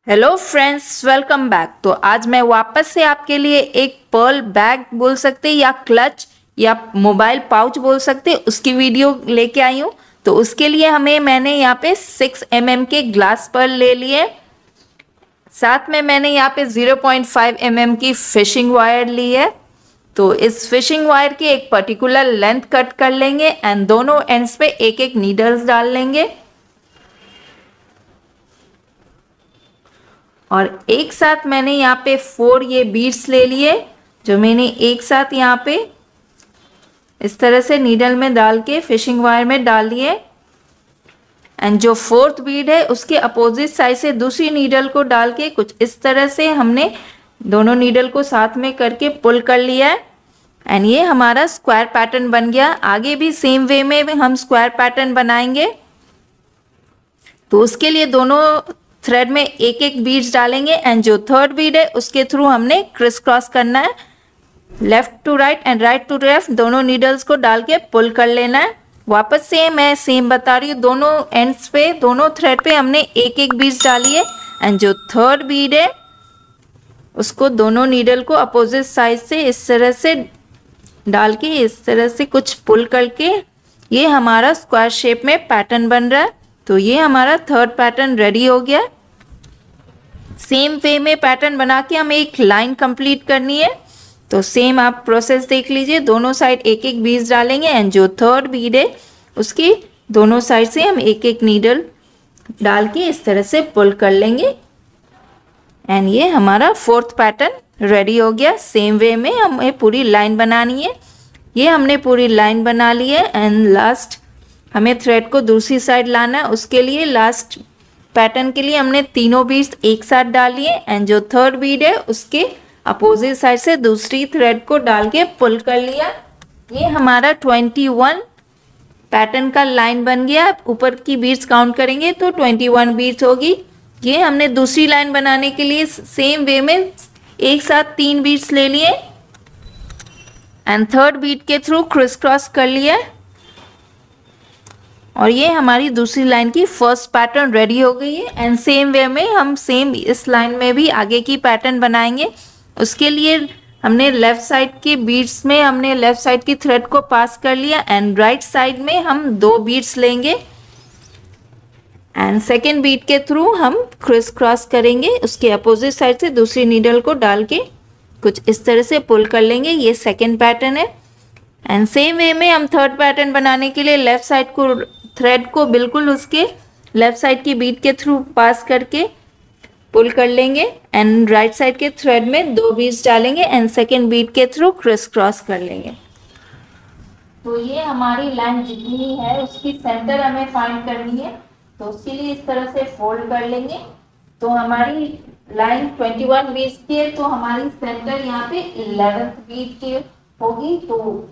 Hello friends, welcome back. तो आज मैं वापस से आपके लिए एक पर्ल बैग बोल सकते या क्लच या मोबाइल पाउच बोल सकते उसकी वीडियो लेके आई हूँ। तो उसके लिए मैंने यहाँ पे 6 mm के ग्लास पर्ल ले लिए। साथ में मैंने यहाँ पे 0.5 mm की फिशिंग वायर ली है। तो इस फिशिंग वायर की एक पर्टिकुलर लेंथ कट कर लेंगे एंड दोनों एंड्स पे एक एक नीडल्स डाल लेंगे। और एक साथ मैंने यहाँ पे 4 ये बीड्स ले लिए, जो मैंने एक साथ यहाँ पे इस तरह से नीडल में डाल के फिशिंग वायर में डाल लिए। एंड जो 4th बीड है उसके अपोजिट साइड से दूसरी नीडल को डाल के कुछ इस तरह से हमने दोनों नीडल को साथ में करके पुल कर लिया है। एंड ये हमारा स्क्वायर पैटर्न बन गया। आगे भी सेम वे में हम स्क्वायर पैटर्न बनाएंगे। तो उसके लिए दोनों थ्रेड में एक एक बीड्स डालेंगे एंड जो 3rd बीड है उसके थ्रू हमने क्रिस क्रॉस करना है। Left to right and right to left दोनों नीडल्स को डाल के पुल कर लेना है। वापस से मैं सेम बता रही हूँ, दोनों एंड्स पे दोनों थ्रेड पे हमने एक एक बीड्स डाली है एंड जो 3rd बीड है उसको दोनों नीडल को अपोजिट साइड से इस तरह से डाल के इस तरह से कुछ पुल करके ये हमारा स्क्वायर शेप में पैटर्न बन रहा है। तो ये हमारा 3rd पैटर्न रेडी हो गया। सेम वे में पैटर्न बना के हमें एक लाइन कंप्लीट करनी है। तो सेम आप प्रोसेस देख लीजिए, दोनों साइड एक एक बीड्स डालेंगे एंड जो 3rd बीड है उसकी दोनों साइड से हम एक एक नीडल डाल के इस तरह से पुल कर लेंगे एंड ये हमारा 4th पैटर्न रेडी हो गया। सेम वे में हमें पूरी लाइन बनानी है। ये हमने पूरी लाइन बना ली है एंड लास्ट हमें थ्रेड को दूसरी साइड लाना है। उसके लिए लास्ट पैटर्न के लिए हमने तीनों बीड्स एक साथ डाल लिए एंड जो 3rd बीड है उसके अपोजिट साइड से दूसरी थ्रेड को डाल के पुल कर लिया। ये हमारा 21 पैटर्न का लाइन बन गया। ऊपर की बीड्स काउंट करेंगे तो 21 बीड्स होगी। ये हमने दूसरी लाइन बनाने के लिए सेम वे में एक साथ 3 बीड्स ले लिए एंड 3rd बीड के थ्रू क्रिस क्रॉस कर लिया और ये हमारी दूसरी लाइन की फर्स्ट पैटर्न रेडी हो गई है। एंड सेम वे में हम सेम इस लाइन में भी आगे की पैटर्न बनाएंगे। उसके लिए हमने लेफ्ट साइड के बीड्स में हमने लेफ्ट साइड की थ्रेड को पास कर लिया एंड राइट साइड में हम 2 बीड्स लेंगे एंड सेकेंड बीड के थ्रू हम क्रिस क्रॉस करेंगे। उसके अपोजिट साइड से दूसरी नीडल को डाल के कुछ इस तरह से पुल कर लेंगे। ये सेकेंड पैटर्न है। एंड सेम वे में हम 3rd पैटर्न बनाने के लिए लेफ्ट साइड को थ्रेड को बिल्कुल उसके लेफ्ट साइड की बीड के थ्रू पास करके पुल कर लेंगे एंड राइट साइड के थ्रेड में 2 बीड्स डालेंगे एंड सेकेंड बीड के थ्रू क्रिस क्रॉस कर लेंगे। तो ये हमारी लाइन जितनी है उसकी सेंटर हमें फाइंड करनी है। तो उसके लिए इस तरह से फोल्ड कर लेंगे। तो हमारी लाइन 21 बीड्स की है, तो हमारी सेंटर यहाँ पे 11th बीड की होगी। तो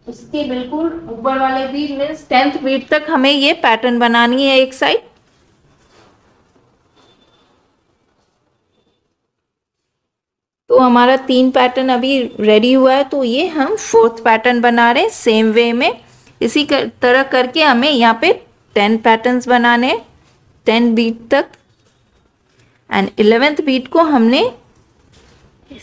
उसके बिल्कुल ऊपर वाले बीड मीन्स 10th बीड तक हमें ये पैटर्न बनानी है एक साइड। तो हमारा 3 पैटर्न अभी रेडी हुआ है। तो ये हम 4th पैटर्न बना रहे हैं सेम वे में। इसी तरह करके हमें यहाँ पे 10 पैटर्न्स बनाने, 10 बीट तक एंड 11th बीट को हमने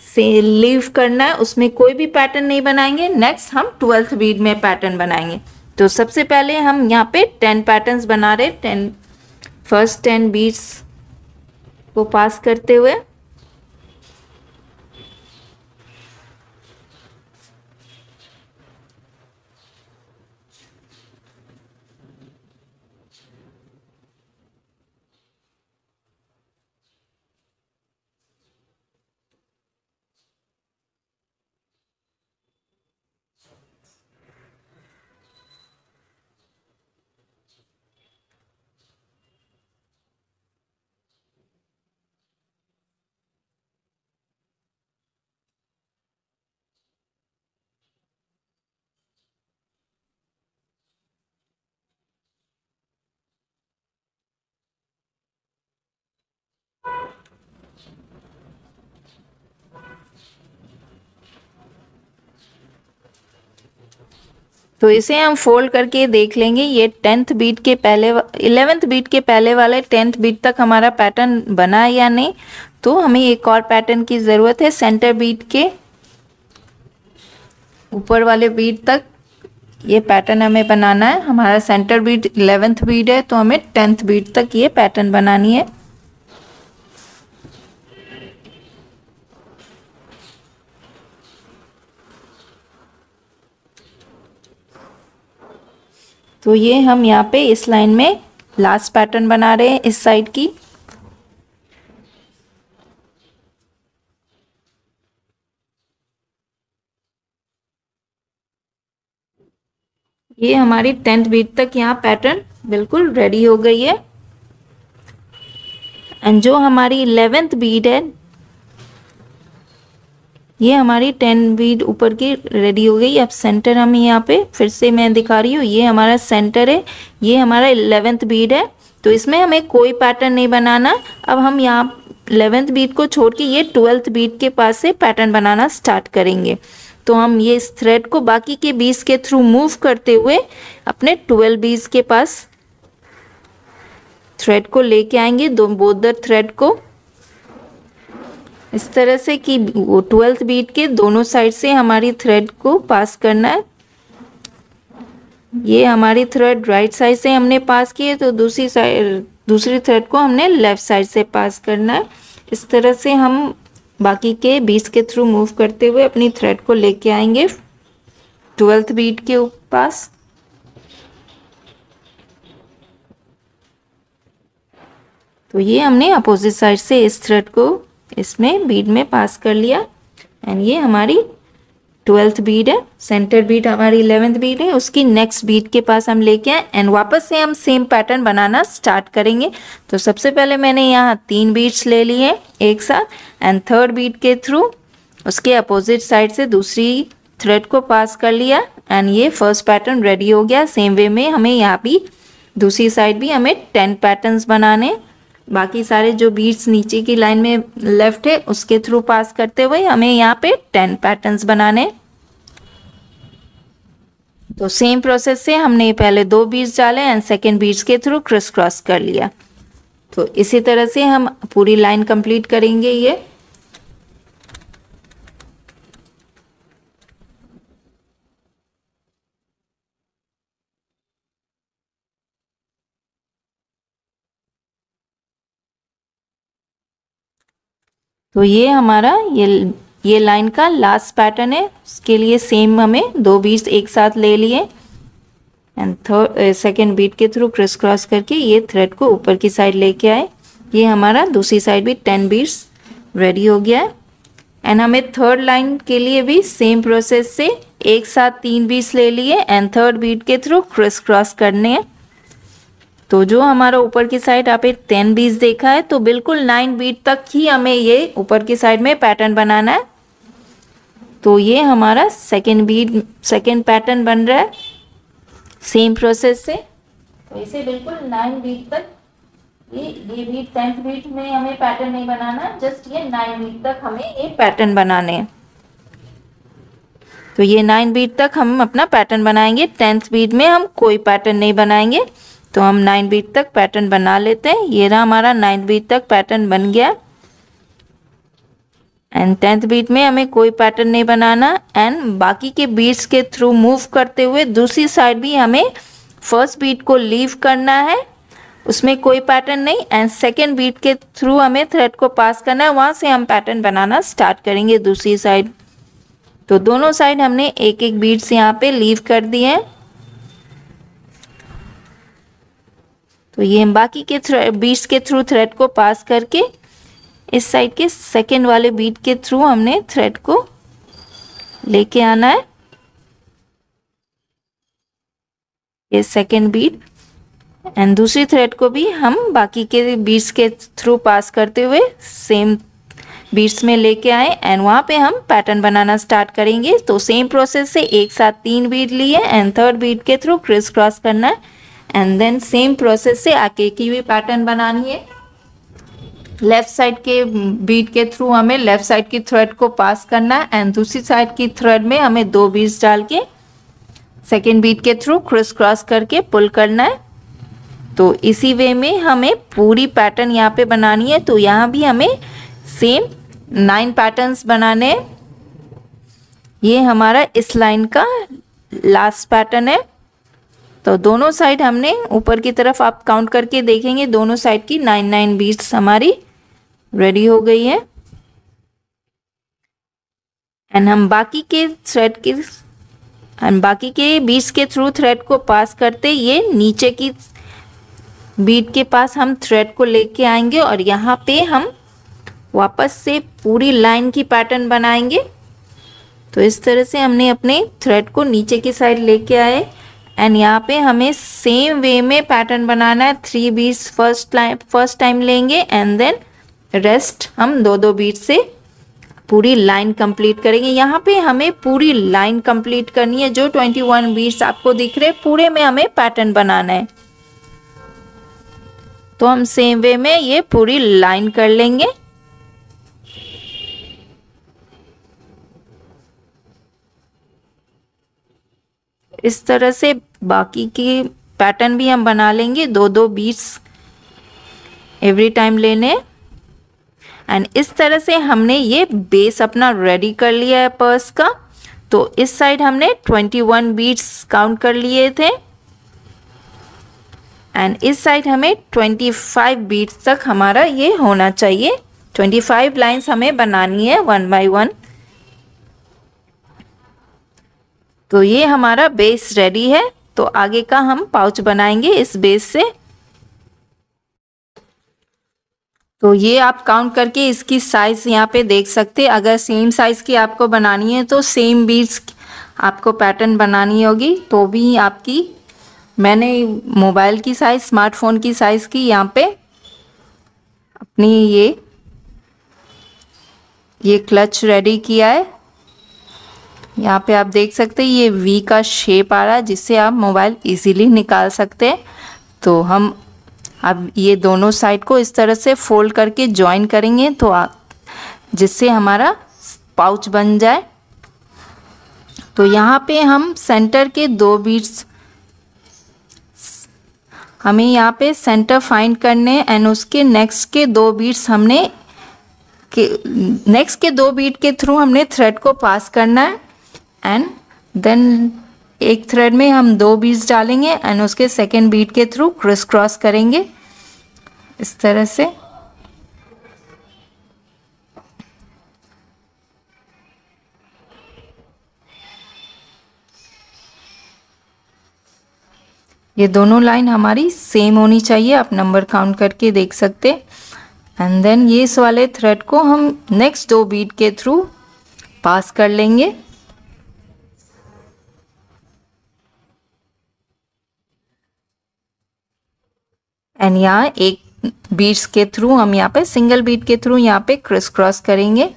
से लीव करना है, उसमें कोई भी पैटर्न नहीं बनाएंगे। नेक्स्ट हम 12th बीट में पैटर्न बनाएंगे। तो सबसे पहले हम यहाँ पे 10 पैटर्न्स बना रहे, 10 10 बीट्स को पास करते हुए। तो इसे हम फोल्ड करके देख लेंगे। ये 10th बीट के पहले 11th बीट के पहले वाले 10th बीट तक हमारा पैटर्न बना है या नहीं। तो हमें एक और पैटर्न की ज़रूरत है। सेंटर बीट के ऊपर वाले बीट तक ये पैटर्न हमें बनाना है। हमारा सेंटर बीट 11th बीट है, तो हमें 10th बीट तक ये पैटर्न बनानी है। तो ये हम यहाँ पे इस लाइन में लास्ट पैटर्न बना रहे हैं इस साइड की। ये हमारी 10th बीट तक यहाँ पैटर्न बिल्कुल रेडी हो गई है। एंड जो हमारी 11th बीट है, ये हमारी 10 बीट ऊपर की रेडी हो गई। अब सेंटर हम यहाँ पे फिर से मैं दिखा रही हूँ, ये हमारा सेंटर है, ये हमारा 11th बीट है। तो इसमें हमें कोई पैटर्न नहीं बनाना। अब हम यहाँ 11th बीट को छोड़ के ये 12th बीट के पास से पैटर्न बनाना स्टार्ट करेंगे। तो हम ये इस थ्रेड को बाकी के बीट्स के थ्रू मूव करते हुए अपने 12 बीट्स के पास थ्रेड को लेके आएंगे, बोथ द थ्रेड को इस तरह से कि वो 12th बीट के दोनों साइड से हमारी थ्रेड को पास करना है। ये हमारी थ्रेड राइट साइड से हमने पास की है, तो दूसरी थ्रेड को हमने लेफ्ट साइड से पास करना है। इस तरह से हम बाकी के बीट्स के थ्रू मूव करते हुए अपनी थ्रेड को लेके आएंगे 12th बीट के पास। तो ये हमने अपोजिट साइड से इस थ्रेड को इसमें बीट में पास कर लिया। एंड ये हमारी 12th बीट है। सेंटर बीट हमारी 11th बीट है, उसकी नेक्स्ट बीट के पास हम लेके आए एंड वापस से हम सेम पैटर्न बनाना स्टार्ट करेंगे। तो सबसे पहले मैंने यहाँ 3 बीट्स ले ली है एक साथ, एंड 3rd बीट के थ्रू उसके अपोजिट साइड से दूसरी थ्रेड को पास कर लिया। एंड ये फर्स्ट पैटर्न रेडी हो गया। सेम वे में हमें यहाँ भी दूसरी साइड भी हमें 10 पैटर्न्स बनाने। बाकी सारे जो बीट्स नीचे की लाइन में लेफ्ट है उसके थ्रू पास करते हुए हमें यहाँ पे 10 पैटर्न्स बनाने। तो सेम प्रोसेस से हमने पहले 2 बीट्स डाले एंड सेकेंड बीट्स के थ्रू क्रिस क्रॉस कर लिया। तो इसी तरह से हम पूरी लाइन कंप्लीट करेंगे ये। तो ये हमारा ये लाइन का लास्ट पैटर्न है। उसके लिए सेम हमें 2 बीट्स एक साथ ले लिए एंड सेकेंड बीट के थ्रू क्रिस क्रॉस करके ये थ्रेड को ऊपर की साइड लेके आए। ये हमारा दूसरी साइड भी 10 बीट्स रेडी हो गया है। एंड हमें 3rd लाइन के लिए भी सेम प्रोसेस से एक साथ 3 बीट्स ले लिए एंड 3rd बीट के थ्रू क्रिस क्रॉस करने हैं। तो जो हमारा ऊपर की साइड आप 10 बीट्स देखा है, तो बिल्कुल 9 बीट तक ही हमें ये ऊपर की साइड में पैटर्न बनाना है। तो ये हमारा सेकेंड पैटर्न बन रहा है सेम प्रोसेस से। तो इसे बिल्कुल 9 बीट तक ये बीट 10th बीट में हमें पैटर्न नहीं बनाना, जस्ट ये 9 बीट तक हमें ये पैटर्न बनाने हैं। तो ये 9 बीट तक हम अपना पैटर्न बनाएंगे। 10th बीट में हम कोई पैटर्न नहीं बनाएंगे। तो हम 9 बीट तक पैटर्न बना लेते हैं। ये रहा हमारा 9 बीट तक पैटर्न बन गया एंड 10th बीट में हमें कोई पैटर्न नहीं बनाना। एंड बाकी के बीट्स के थ्रू मूव करते हुए दूसरी साइड भी हमें फर्स्ट बीट को लीव करना है, उसमें कोई पैटर्न नहीं। एंड सेकेंड बीट के थ्रू हमें थ्रेड को पास करना है, वहाँ से हम पैटर्न बनाना स्टार्ट करेंगे दूसरी साइड। तो दोनों साइड हमने एक एक बीट्स यहाँ पे लीव कर दिए हैं। तो ये हम बाकी के बीट्स के थ्रू थ्रेड को पास करके इस साइड के सेकेंड वाले बीट के थ्रू हमने थ्रेड को लेके आना है। ये सेकेंड बीट एंड दूसरी थ्रेड को भी हम बाकी के बीट्स के थ्रू पास करते हुए सेम बीट्स में लेके आए एंड वहाँ पे हम पैटर्न बनाना स्टार्ट करेंगे। तो सेम प्रोसेस से एक साथ 3 बीट लिए एंड 3rd बीट के थ्रू क्रिस क्रॉस करना है एंड देन सेम प्रोसेस से आगे की भी पैटर्न बनानी है। लेफ्ट साइड के बीट के थ्रू हमें लेफ्ट साइड की थ्रेड को पास करना है एंड दूसरी साइड की थ्रेड में हमें 2 बीट्स डाल के सेकेंड बीट के थ्रू क्रिस क्रॉस करके पुल करना है। तो इसी वे में हमें पूरी पैटर्न यहाँ पे बनानी है। तो यहाँ भी हमें सेम 9 पैटर्न्स बनाने हैं। ये हमारा इस लाइन का लास्ट पैटर्न है। तो दोनों साइड हमने ऊपर की तरफ आप काउंट करके देखेंगे, दोनों साइड की 9 बीट्स हमारी रेडी हो गई है। एंड हम बाकी के बीट्स के थ्रू थ्रेड को पास करते ये नीचे की बीट के पास हम थ्रेड को लेके आएंगे और यहाँ पे हम वापस से पूरी लाइन की पैटर्न बनाएंगे। तो इस तरह से हमने अपने थ्रेड को नीचे की साइड लेके आए एंड यहाँ पे हमें सेम वे में पैटर्न बनाना है। 3 बीट्स फर्स्ट टाइम लेंगे एंड देन रेस्ट हम 2 बीट से पूरी लाइन कंप्लीट करेंगे। यहाँ पे हमें पूरी लाइन कंप्लीट करनी है। जो 21 बीट्स आपको दिख रहे पूरे में हमें पैटर्न बनाना है। तो हम सेम वे में ये पूरी लाइन कर लेंगे। इस तरह से बाकी के पैटर्न भी हम बना लेंगे। 2 बीट्स एवरी टाइम लेने। एंड इस तरह से हमने ये बेस अपना रेडी कर लिया है पर्स का। तो इस साइड हमने 21 बीट्स काउंट कर लिए थे एंड इस साइड हमें 25 बीट्स तक हमारा ये होना चाहिए। 25 लाइंस हमें बनानी है 1 बाय 1। तो ये हमारा बेस रेडी है। तो आगे का हम पाउच बनाएंगे इस बेस से। तो ये आप काउंट करके इसकी साइज यहाँ पे देख सकते हैं। अगर सेम साइज की आपको बनानी है तो सेम बीड्स आपको पैटर्न बनानी होगी। तो भी आपकी मैंने मोबाइल की साइज, स्मार्टफोन की साइज की यहाँ पे अपनी ये क्लच रेडी किया है। यहाँ पे आप देख सकते हैं ये वी का शेप आ रहा है जिससे आप मोबाइल इजीली निकाल सकते हैं। तो हम अब ये दोनों साइड को इस तरह से फोल्ड करके ज्वाइन करेंगे तो जिससे हमारा पाउच बन जाए। तो यहाँ पे हम सेंटर के 2 बीट्स हमें यहाँ पे सेंटर फाइंड करने एंड उसके नेक्स्ट के 2 बीट्स नेक्स्ट के 2 बीट के थ्रू हमने थ्रेड को पास करना है एंड देन एक थ्रेड में हम 2 बीट्स डालेंगे एंड उसके सेकेंड बीट के थ्रू क्रिस क्रॉस करेंगे इस तरह से। ये दोनों लाइन हमारी सेम होनी चाहिए, आप नंबर काउंट करके देख सकते। एंड देन ये इस वाले थ्रेड को हम नेक्स्ट 2 बीट के थ्रू पास कर लेंगे। एंड यहाँ एक बीट्स के थ्रू हम यहाँ पे सिंगल बीट के थ्रू यहाँ पे क्रिस क्रॉस करेंगे।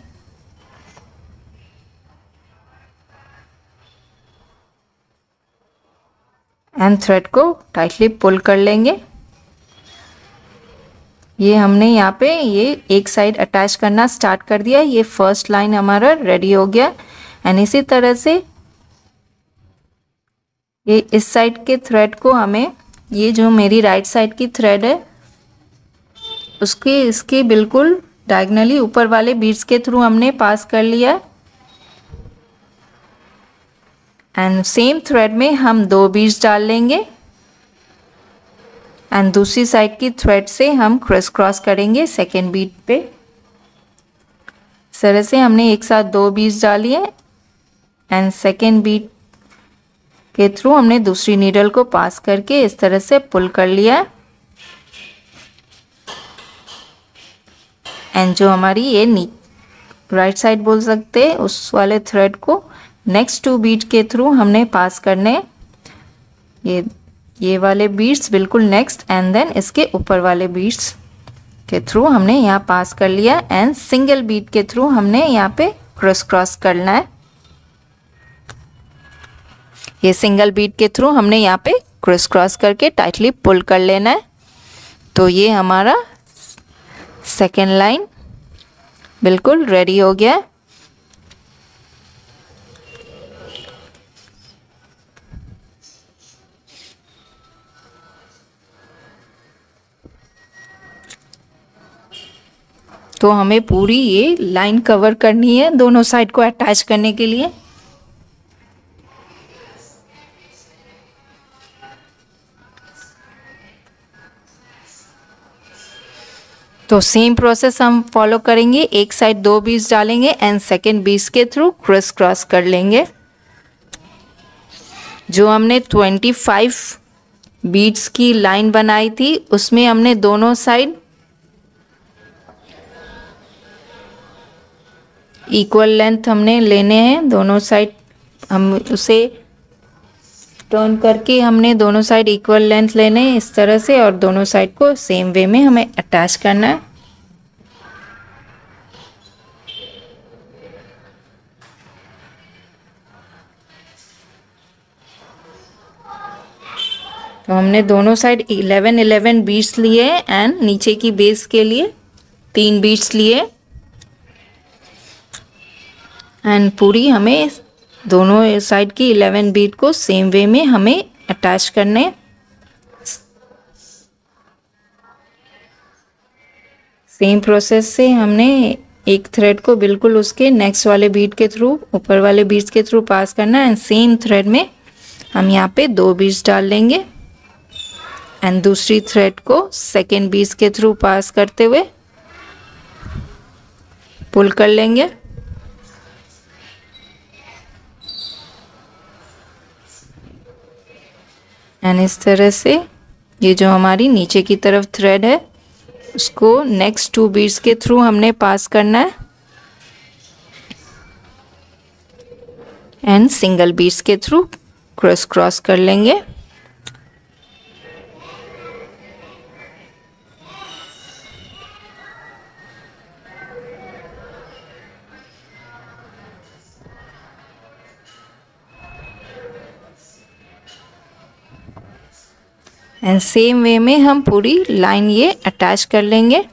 एंड थ्रेड को टाइटली पुल कर लेंगे। ये हमने यहाँ पे ये एक साइड अटैच करना स्टार्ट कर दिया। ये फर्स्ट लाइन हमारा रेडी हो गया। एंड इसी तरह से ये इस साइड के थ्रेड को हमें, ये जो मेरी राइट साइड की थ्रेड है उसके इसके बिल्कुल डायगनली ऊपर वाले बीट्स के थ्रू हमने पास कर लिया। एंड सेम थ्रेड में हम 2 बीट्स डाल लेंगे एंड दूसरी साइड की थ्रेड से हम क्रिस क्रॉस करेंगे सेकेंड बीट पे। इस तरह से हमने एक साथ 2 बीट्स डाली है एंड सेकेंड बीट के थ्रू हमने दूसरी नीडल को पास करके इस तरह से पुल कर लिया है। एंड जो हमारी ये राइट साइड बोल सकते हैं उस वाले थ्रेड को नेक्स्ट 2 बीट के थ्रू हमने पास करने, ये वाले बीट्स बिल्कुल नेक्स्ट एंड देन इसके ऊपर वाले बीट्स के थ्रू हमने यहाँ पास कर लिया। एंड सिंगल बीट के थ्रू हमने यहाँ पे क्रिस क्रॉस करना है। ये सिंगल बीट के थ्रू हमने यहाँ पे क्रिस क्रॉस करके टाइटली पुल कर लेना है। तो ये हमारा सेकेंड लाइन बिल्कुल रेडी हो गया है। तो हमें पूरी ये लाइन कवर करनी है दोनों साइड को अटैच करने के लिए। तो सेम प्रोसेस हम फॉलो करेंगे। एक साइड 2 बीड्स डालेंगे एंड सेकेंड बीड्स के थ्रू क्रिस क्रॉस कर लेंगे। जो हमने 25 बीड्स की लाइन बनाई थी उसमें हमने दोनों साइड इक्वल लेंथ हमने लेने हैं। दोनों साइड हम उसे टर्न करके हमने दोनों साइड इक्वल लेंथ लेने हैं इस तरह से, और दोनों साइड को सेम वे में हमें अटैच करना है। तो हमने दोनों साइड 11 बीड्स लिए एंड नीचे की बेस के लिए 3 बीड्स लिए एंड पूरी हमें दोनों साइड की 11 बीड को सेम वे में हमें अटैच करने। सेम प्रोसेस से हमने एक थ्रेड को बिल्कुल उसके नेक्स्ट वाले बीड के थ्रू, ऊपर वाले बीड्स के थ्रू पास करना है एंड सेम थ्रेड में हम यहाँ पे 2 बीड्स डाल लेंगे एंड दूसरी थ्रेड को सेकेंड बीड्स के थ्रू पास करते हुए पुल कर लेंगे। एंड इस तरह से ये जो हमारी नीचे की तरफ थ्रेड है उसको नेक्स्ट 2 बीड्स के थ्रू हमने पास करना है एंड सिंगल बीड्स के थ्रू क्रॉस क्रॉस कर लेंगे। एंड सेम वे में हम पूरी लाइन ये अटैच कर लेंगे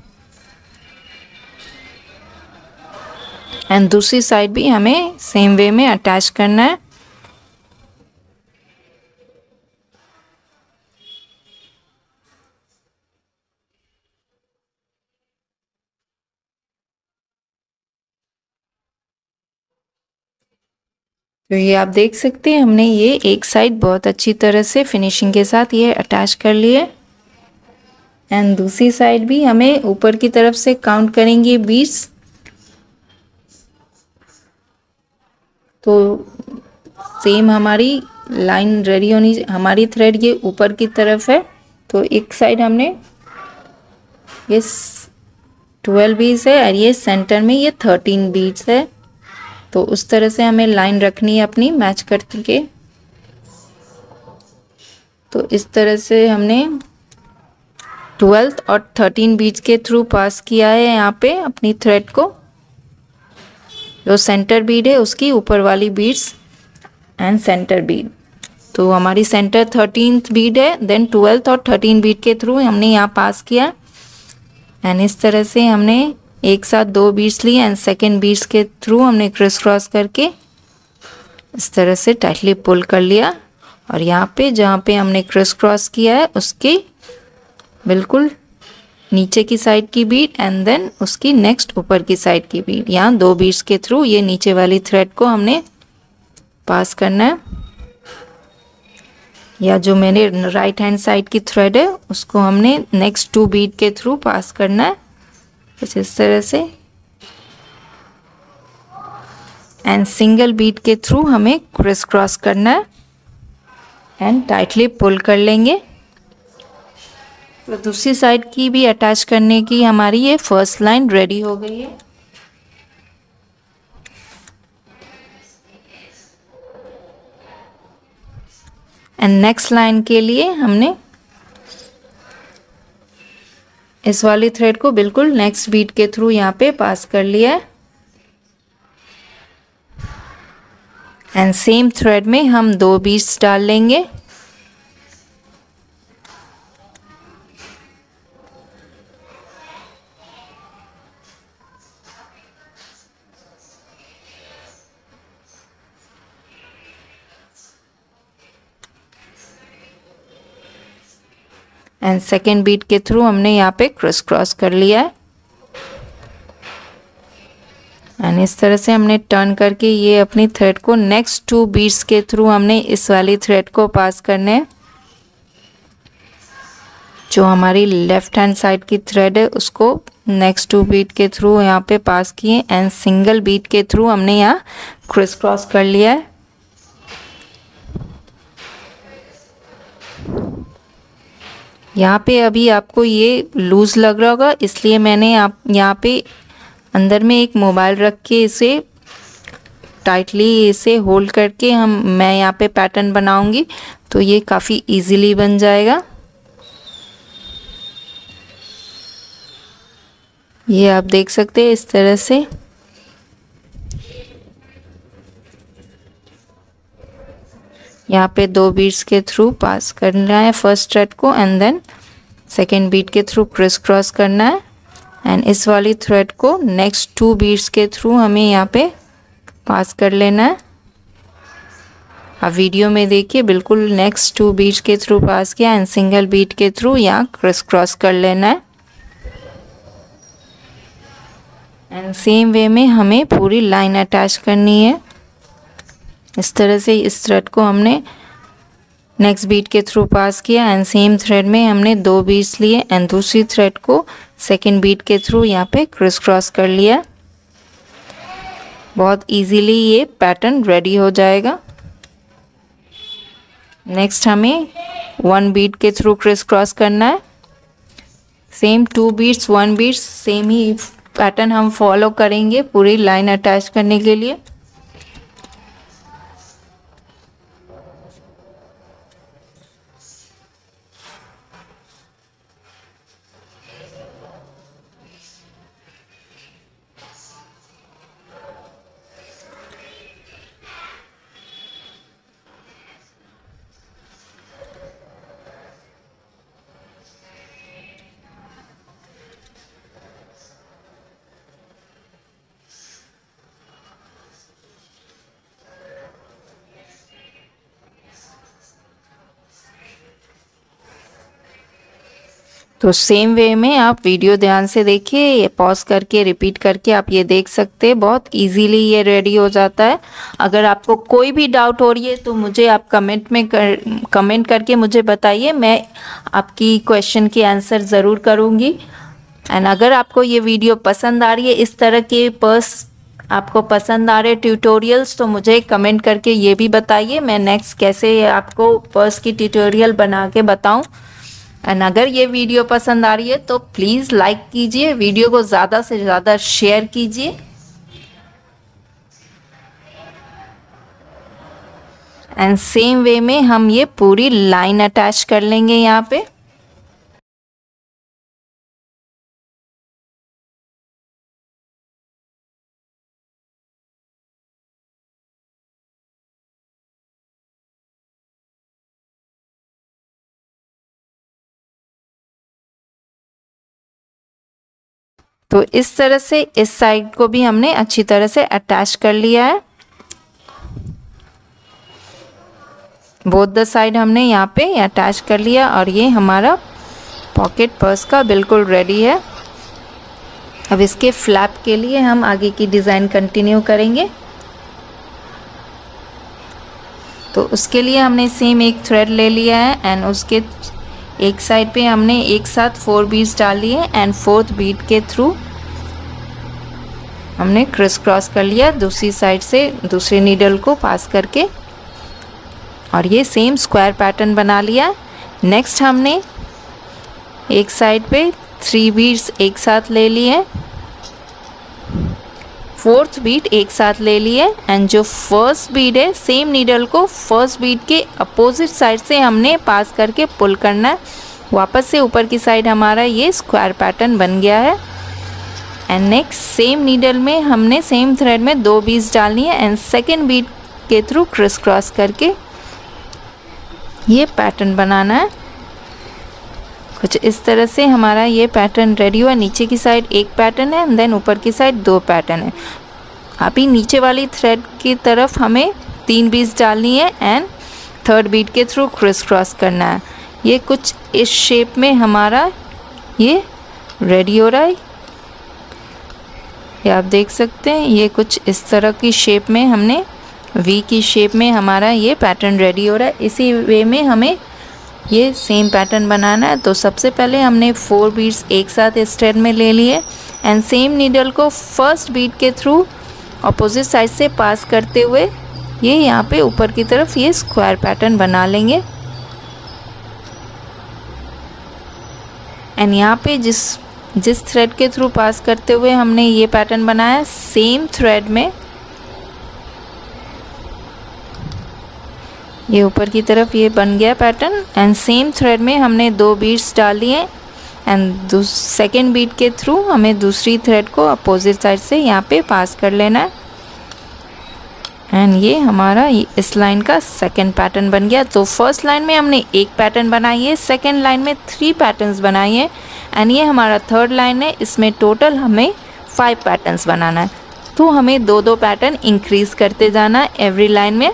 एंड दूसरी साइड भी हमें सेम वे में अटैच करना है। तो ये आप देख सकते हैं हमने ये एक साइड बहुत अच्छी तरह से फिनिशिंग के साथ ये अटैच कर लिए एंड दूसरी साइड भी हमें ऊपर की तरफ से काउंट करेंगे 20। तो सेम हमारी लाइन रेडी होनी, हमारी थ्रेड ये ऊपर की तरफ है तो एक साइड हमने ये 12 बीड्स है और ये सेंटर में ये 13 बीड्स है। तो उस तरह से हमें लाइन रखनी है अपनी मैच करके। तो इस तरह से हमने 12th और 13 बीड्स के थ्रू पास किया है यहाँ पे अपनी थ्रेड को। जो सेंटर बीड है उसकी ऊपर वाली बीड्स एंड सेंटर बीड। तो हमारी सेंटर 13th बीड है, देन 12th और 13 बीड के थ्रू हमने यहाँ पास किया एंड इस तरह से हमने एक साथ 2 बीड्स लिए एंड सेकेंड बीड्स के थ्रू हमने क्रिस क्रॉस करके इस तरह से टाइटली पुल कर लिया। और यहाँ पे जहाँ पे हमने क्रिस क्रॉस किया है उसकी बिल्कुल नीचे की साइड की बीड एंड देन उसकी नेक्स्ट ऊपर की साइड की बीड, यहाँ 2 बीड्स के थ्रू ये नीचे वाली थ्रेड को हमने पास करना है। या जो मैंने राइट हैंड साइड की थ्रेड है उसको हमने नेक्स्ट 2 बीड के थ्रू पास करना है कुछ इस तरह से एंड सिंगल बीड के थ्रू हमें क्रिस क्रॉस करना है एंड टाइटली पुल कर लेंगे। तो दूसरी साइड की भी अटैच करने की हमारी ये फर्स्ट लाइन रेडी हो गई है। एंड नेक्स्ट लाइन के लिए हमने इस वाली थ्रेड को बिल्कुल नेक्स्ट बीट के थ्रू यहाँ पे पास कर लिया है एंड सेम थ्रेड में हम 2 बीट्स डाल लेंगे एंड सेकेंड बीट के थ्रू हमने यहाँ पे क्रिस क्रॉस कर लिया है। एंड इस तरह से हमने टर्न करके ये अपनी थ्रेड को नेक्स्ट 2 बीट्स के थ्रू हमने इस वाली थ्रेड को पास करने हैं। जो हमारी लेफ्ट हैंड साइड की थ्रेड है उसको नेक्स्ट 2 बीट के थ्रू यहाँ पे पास किए एंड सिंगल बीट के थ्रू हमने यहाँ क्रिस क्रॉस कर लिया है। यहाँ पे अभी आपको ये लूज़ लग रहा होगा, इसलिए मैंने आप यहाँ पे अंदर में एक मोबाइल रख के इसे टाइटली इसे होल्ड करके मैं यहाँ पे पैटर्न बनाऊंगी तो ये काफ़ी इजीली बन जाएगा। ये आप देख सकते हैं इस तरह से। यहाँ पे 2 बीट्स के थ्रू पास करना है फर्स्ट थ्रेड को एंड देन सेकेंड बीट के थ्रू क्रिस क्रॉस करना है एंड इस वाली थ्रेड को नेक्स्ट 2 बीट्स के थ्रू हमें यहाँ पे पास कर लेना है। आप वीडियो में देखिए बिल्कुल नेक्स्ट 2 बीट्स के थ्रू पास किया एंड सिंगल बीट के थ्रू यहाँ क्रिस क्रॉस कर लेना है। एंड सेम वे में हमें पूरी लाइन अटैच करनी है। इस तरह से इस थ्रेड को हमने नेक्स्ट बीट के थ्रू पास किया एंड सेम थ्रेड में हमने 2 बीट्स लिए एंड दूसरी थ्रेड को सेकेंड बीट के थ्रू यहाँ पे क्रिस क्रॉस कर लिया। बहुत इजीली ये पैटर्न रेडी हो जाएगा। नेक्स्ट हमें 1 बीट के थ्रू क्रिस क्रॉस करना है। सेम 2 बीट्स 1 बीट्स सेम ही पैटर्न हम फॉलो करेंगे पूरी लाइन अटैच करने के लिए। तो सेम वे में आप वीडियो ध्यान से देखिए, ये पॉज करके रिपीट करके आप ये देख सकते हैं बहुत इजीली ये रेडी हो जाता है। अगर आपको कोई भी डाउट हो रही है तो मुझे आप कमेंट करके मुझे बताइए, मैं आपकी क्वेश्चन की आंसर ज़रूर करूँगी। एंड अगर आपको ये वीडियो पसंद आ रही है, इस तरह के पर्स आपको पसंद आ रहे ट्यूटोरियल्स, तो मुझे कमेंट करके ये भी बताइए मैं नेक्स्ट कैसे आपको पर्स की ट्यूटोरियल बना के बताऊँ। एंड अगर ये वीडियो पसंद आ रही है तो प्लीज़ लाइक कीजिए, वीडियो को ज़्यादा से ज़्यादा शेयर कीजिए। एंड सेम वे में हम ये पूरी लाइन अटैच कर लेंगे यहाँ पे। तो इस तरह से इस साइड को भी हमने अच्छी तरह से अटैच कर लिया है। बोथ द साइड हमने यहाँ पे अटैच कर लिया और ये हमारा पॉकेट पर्स का बिल्कुल रेडी है। अब इसके फ्लैप के लिए हम आगे की डिज़ाइन कंटिन्यू करेंगे। तो उसके लिए हमने सेम एक थ्रेड ले लिया है एंड उसके एक साइड पे हमने एक साथ 4 बीट्स डाल लिए एंड 4th बीट के थ्रू हमने क्रिस क्रॉस कर लिया दूसरी साइड से दूसरे नीडल को पास करके, और ये सेम स्क्वायर पैटर्न बना लिया। नेक्स्ट हमने एक साइड पे 3 बीट्स एक साथ ले लिए, 4th बीट एक साथ ले लिए एंड जो फर्स्ट बीट है सेम नीडल को फर्स्ट बीट के अपोजिट साइड से हमने पास करके पुल करना है। वापस से ऊपर की साइड हमारा ये स्क्वायर पैटर्न बन गया है। एंड नेक्स्ट सेम नीडल में हमने सेम थ्रेड में 2 बीट्स डालनी है एंड सेकेंड बीट के थ्रू क्रिस क्रॉस करके ये पैटर्न बनाना है। कुछ इस तरह से हमारा ये पैटर्न रेडी हुआ। नीचे की साइड एक पैटर्न है एंड देन ऊपर की साइड 2 पैटर्न है। अभी नीचे वाली थ्रेड की तरफ हमें 3 बीट्स डालनी है एंड 3rd बीट के थ्रू क्रिस क्रॉस करना है। ये कुछ इस शेप में हमारा ये रेडी हो रहा है। ये आप देख सकते हैं, ये कुछ इस तरह की शेप में हमने वी की शेप में हमारा ये पैटर्न रेडी हो रहा है। इसी वे में हमें ये सेम पैटर्न बनाना है। तो सबसे पहले हमने 4 बीड्स एक साथ इस थ्रेड में ले लिए एंड सेम नीडल को फर्स्ट बीड के थ्रू अपोजिट साइड से पास करते हुए ये यहाँ पे ऊपर की तरफ ये स्क्वायर पैटर्न बना लेंगे। एंड यहाँ पे जिस थ्रेड के थ्रू पास करते हुए हमने ये पैटर्न बनाया, सेम थ्रेड में ये ऊपर की तरफ ये बन गया पैटर्न एंड सेम थ्रेड में हमने 2 बीड्स डाल दिए एंड सेकेंड बीड के थ्रू हमें दूसरी थ्रेड को अपोजिट साइड से यहाँ पे पास कर लेना है। एंड ये हमारा इस लाइन का सेकेंड पैटर्न बन गया। तो फर्स्ट लाइन में हमने एक पैटर्न बनाई है, सेकेंड लाइन में 3 पैटर्न्स बनाई है एंड ये हमारा थर्ड लाइन है, इसमें टोटल हमें 5 पैटर्न्स बनाना है। तो हमें 2-2 पैटर्न इंक्रीज करते जाना है एवरी लाइन में।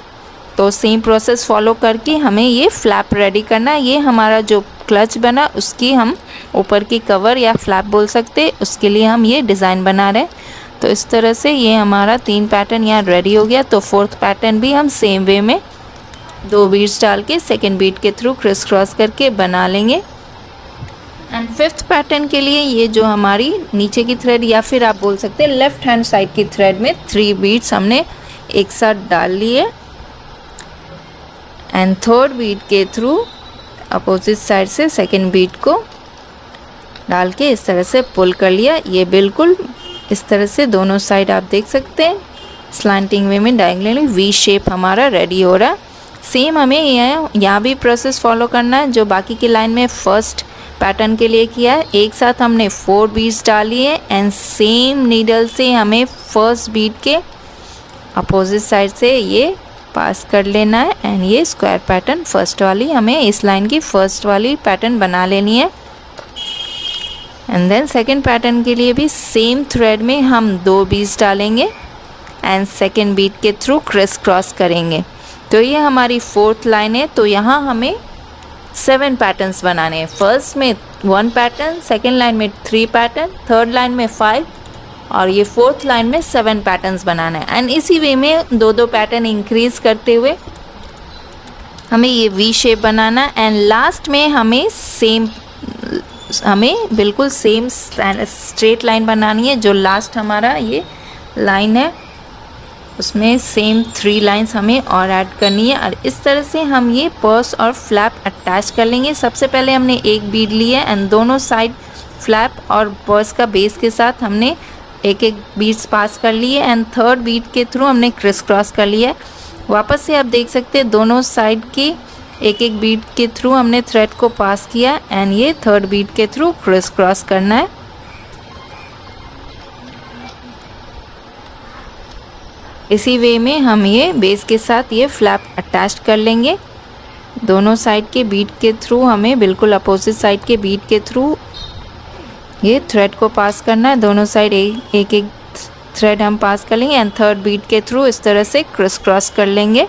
तो सेम प्रोसेस फॉलो करके हमें ये फ्लैप रेडी करना है। ये हमारा जो क्लच बना उसकी हम ऊपर की कवर या फ्लैप बोल सकते, उसके लिए हम ये डिज़ाइन बना रहे हैं। तो इस तरह से ये हमारा 3 पैटर्न यहाँ रेडी हो गया। तो फोर्थ पैटर्न भी हम सेम वे में 2 बीड्स डाल के सेकेंड बीड के थ्रू क्रिस क्रॉस करके बना लेंगे। एंड फिफ्थ पैटर्न के लिए ये जो हमारी नीचे की थ्रेड या फिर आप बोल सकते हैं लेफ्ट हैंड साइड की थ्रेड में 3 बीड्स हमने एक साथ डाल लिए एंड थर्ड बीड के थ्रू अपोजिट साइड से सेकेंड बीड को डाल के इस तरह से पुल कर लिया। ये बिल्कुल इस तरह से दोनों साइड आप देख सकते हैं स्लैंटिंग वे में डायगोनली वी शेप हमारा रेडी हो रहा है। सेम हमें यहाँ भी प्रोसेस फॉलो करना है जो बाकी की लाइन में फर्स्ट पैटर्न के लिए किया है। एक साथ हमने 4 बीड्स डाली है एंड सेम नीडल से हमें फर्स्ट बीड के अपोजिट साइड से ये पास कर लेना है एंड ये स्क्वायर पैटर्न फर्स्ट वाली हमें इस लाइन की फर्स्ट वाली पैटर्न बना लेनी है। एंड देन सेकेंड पैटर्न के लिए भी सेम थ्रेड में हम 2 बीड्स डालेंगे एंड सेकेंड बीड के थ्रू क्रिस क्रॉस करेंगे। तो ये हमारी फोर्थ लाइन है। तो यहाँ हमें 7 पैटर्न्स बनाने हैं। फर्स्ट में 1 पैटर्न, सेकेंड लाइन में 3 पैटर्न, थर्ड लाइन में 5 और ये फोर्थ लाइन में 7 पैटर्न्स बनाना है। एंड इसी वे में 2-2 पैटर्न इंक्रीज करते हुए हमें ये वी शेप बनाना है। एंड लास्ट में हमें बिल्कुल सेम स्ट्रेट लाइन बनानी है। जो लास्ट हमारा ये लाइन है उसमें सेम 3 लाइंस हमें और ऐड करनी है और इस तरह से हम ये पर्स और फ्लैप अटैच कर लेंगे। सबसे पहले हमने एक बीड लिया एंड दोनों साइड फ्लैप और पर्स का बेस के साथ हमने एक बीड्स पास कर लिए एंड थर्ड बीड के थ्रू हमने क्रिस क्रॉस कर लिया है। वापस से आप देख सकते हैं दोनों साइड की एक बीड के थ्रू हमने थ्रेड को पास किया एंड ये थर्ड बीड के थ्रू क्रिस क्रॉस करना है। इसी वे में हम ये बेस के साथ ये फ्लैप अटैच कर लेंगे। दोनों साइड के बीड के थ्रू हमें बिल्कुल अपोजिट साइड के बीड के थ्रू ये थ्रेड को पास करना है। दोनों साइड एक थ्रेड हम पास कर लेंगे एंड थर्ड बीड के थ्रू इस तरह से क्रिस क्रॉस कर लेंगे।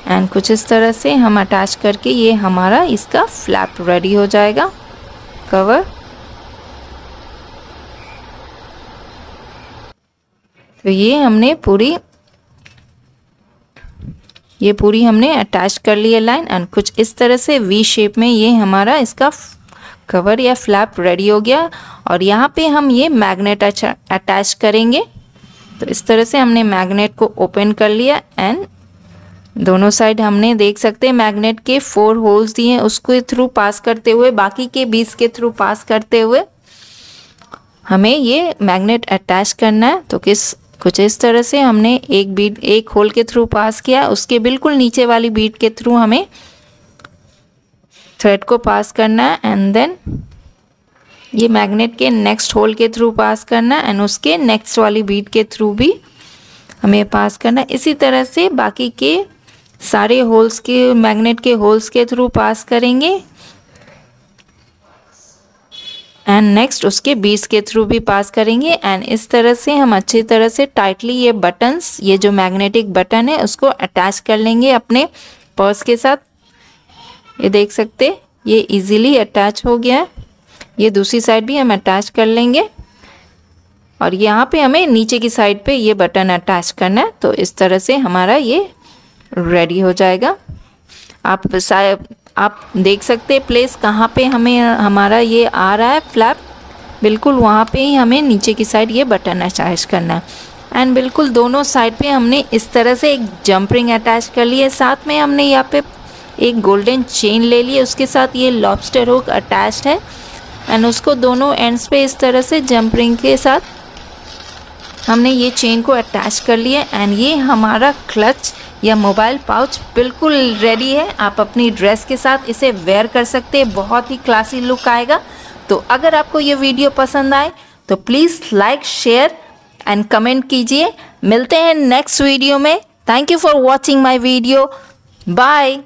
एंड कुछ इस तरह से हम अटैच करके ये हमारा इसका फ्लैप रेडी हो जाएगा कवर। तो ये हमने पूरी हमने अटैच कर लिया लाइन एंड कुछ इस तरह से वी शेप में ये हमारा इसका कवर या फ्लैप रेडी हो गया। और यहाँ पे हम ये मैग्नेट अटैच करेंगे। तो इस तरह से हमने मैग्नेट को ओपन कर लिया एंड दोनों साइड हमने देख सकते हैं मैग्नेट के 4 होल्स दिए हैं, उसके थ्रू पास करते हुए बाकी के 20 के थ्रू पास करते हुए हमें ये मैग्नेट अटैच करना है। तो कुछ इस तरह से हमने एक होल के थ्रू पास किया, उसके बिल्कुल नीचे वाली बीड के थ्रू हमें थ्रेड को पास करना है एंड देन ये मैग्नेट के नेक्स्ट होल के थ्रू पास करना है एंड उसके नेक्स्ट वाली बीड के थ्रू भी हमें पास करना है। इसी तरह से बाकी के सारे होल्स के मैग्नेट के होल्स के थ्रू पास करेंगे एंड नेक्स्ट उसके बीड्स के थ्रू भी पास करेंगे। एंड इस तरह से हम अच्छी तरह से टाइटली ये बटन्स, ये जो मैग्नेटिक बटन है उसको अटैच कर लेंगे अपने पर्स के साथ। ये देख सकते ये इजीली अटैच हो गया है। ये दूसरी साइड भी हम अटैच कर लेंगे और यहाँ पे हमें नीचे की साइड पे ये बटन अटैच करना है। तो इस तरह से हमारा ये रेडी हो जाएगा। आप देख सकते हैं प्लेस कहाँ पे हमें हमारा ये आ रहा है फ्लैप, बिल्कुल वहाँ पे ही हमें नीचे की साइड ये बटन अटैच करना है। एंड बिल्कुल दोनों साइड पे हमने इस तरह से एक जंप रिंग अटैच कर ली है। साथ में हमने यहाँ पे एक गोल्डन चेन ले ली है, उसके साथ ये लॉबस्टर हुक अटैच्ड है एंड उसको दोनों एंड्स पे इस तरह से जंप रिंग के साथ हमने ये चेन को अटैच कर लिया। एंड ये हमारा क्लच या मोबाइल पाउच बिल्कुल रेडी है। आप अपनी ड्रेस के साथ इसे वेयर कर सकते हैं, बहुत ही क्लासी लुक आएगा। तो अगर आपको ये वीडियो पसंद आए तो please like, share and comment कीजिए। मिलते हैं नेक्स्ट वीडियो में। Thank you for watching my video. Bye.